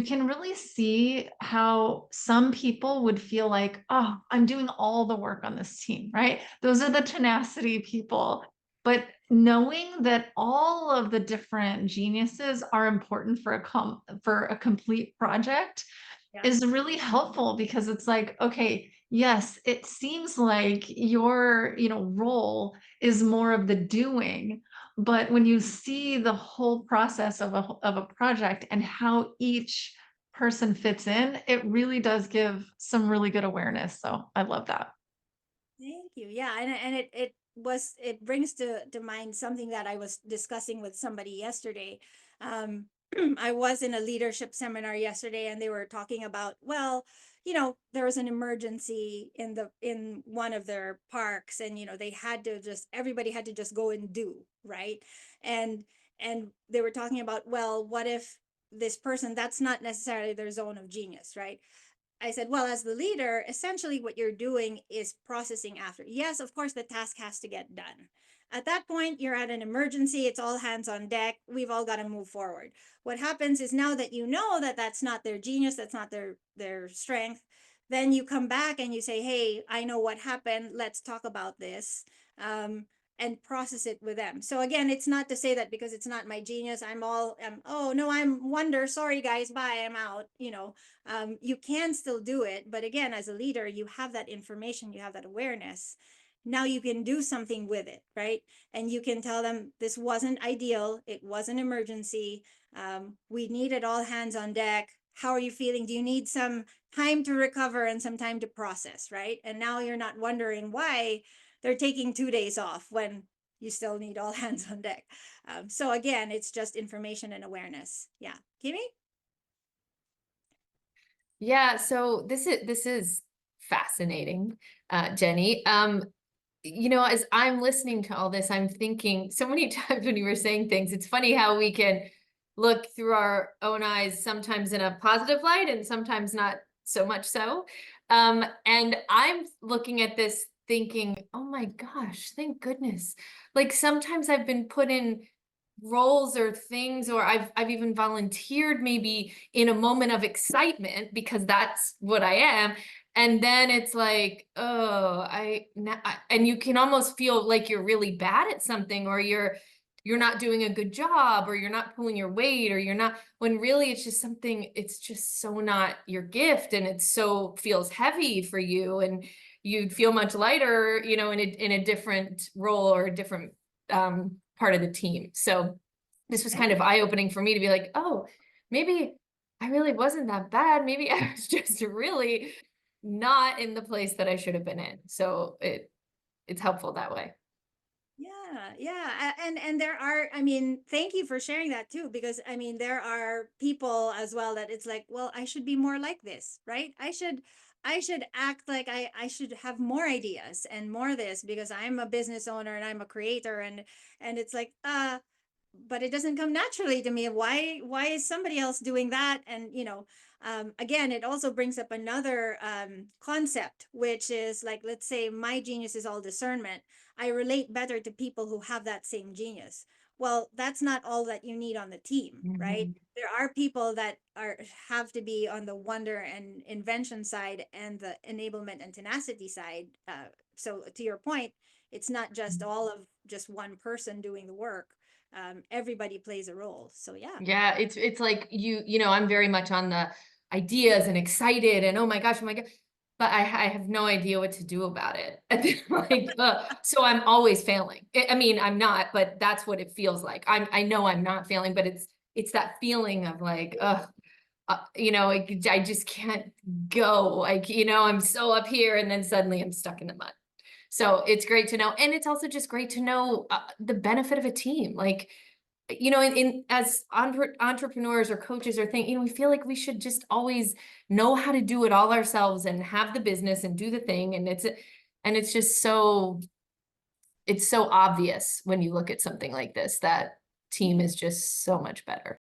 can really see how some people would feel like, oh, I'm doing all the work on this team, right? Those are the tenacity people. But knowing that all of the different geniuses are important for for a complete project Yeah. is really helpful, because it's like, okay, yes, it seems like your, role is more of the doing, but when you see the whole process of a project and how each person fits in, it really does give some really good awareness. So I love that. Thank you. Yeah, and it brings to mind something that I was discussing with somebody yesterday. Um, I was in a leadership seminar yesterday, and they were talking about, well, there was an emergency in one of their parks, and they had to just everybody had to just go and do right, and they were talking about, well, what if this person, that's not necessarily their zone of genius, right? I said, well, as the leader, essentially what you're doing is processing after. Yes, of course, the task has to get done. At that point, you're at an emergency. It's all hands on deck. We've all got to move forward. What happens is, now that you know that that's not their genius, that's not their strength, then you come back and you say, hey, I know what happened. Let's talk about this. And process it with them. So again, it's not to say that because it's not my genius, oh no, I'm wonder, sorry guys, bye, I'm out. You can still do it, but again, as a leader, you have that information, you have that awareness. Now you can do something with it, right? And you can tell them, this wasn't ideal, it was an emergency, we needed all hands on deck. How are you feeling? Do you need some time to recover and some time to process, right? And now you're not wondering why they're taking 2 days off when you still need all hands on deck. So again, it's just information and awareness. Yeah. Kimmy? Yeah, so this is fascinating, Jenny. As I'm listening to all this, I'm thinking so many times when you were saying things, it's funny how we can look through our own eyes, sometimes in a positive light and sometimes not so much so. And I'm looking at this thinking, oh my gosh, thank goodness. Like sometimes I've been put in roles or things, or I've even volunteered maybe in a moment of excitement because that's what I am. And then it's like, oh, and you can almost feel like you're really bad at something, or you're not doing a good job, or you're not pulling your weight, or you're not, when really it's just something, it's just so not your gift, and it so feels heavy for you, and you'd feel much lighter, in a different role or a different part of the team. So this was kind Yeah. of eye-opening for me to be like, oh, maybe I really wasn't that bad. Maybe I was just really not in the place that I should have been in. So it's helpful that way. Yeah, yeah. And there are, I mean, thank you for sharing that too, because I mean, there are people as well that it's like, well, I should be more like this, right? I should act like I should have more ideas and more this because I'm a business owner and I'm a creator, and it's like, but it doesn't come naturally to me. Why is somebody else doing that? And again, it also brings up another concept, which is like, let's say my genius is all discernment. I relate better to people who have that same genius. Well, that's not all that you need on the team, right? Mhm. There are people that have to be on the wonder and invention side and the enablement and tenacity side. So to your point, it's not just all of just one person doing the work. Everybody plays a role. So yeah. Yeah, it's like I'm very much on the ideas and excited and oh my God. But I have no idea what to do about it. Like, so I'm always failing. I mean, I'm not, but that's what it feels like. I know I'm not failing, but it's that feeling of like, I just can't go. Like, I'm so up here and then suddenly I'm stuck in the mud. So it's great to know. And it's also just great to know the benefit of a team. Like, in as entrepreneurs or coaches or think, we feel like we should just always know how to do it all ourselves and have the business and do the thing. And it's just it's so obvious when you look at something like this, that team is just so much better.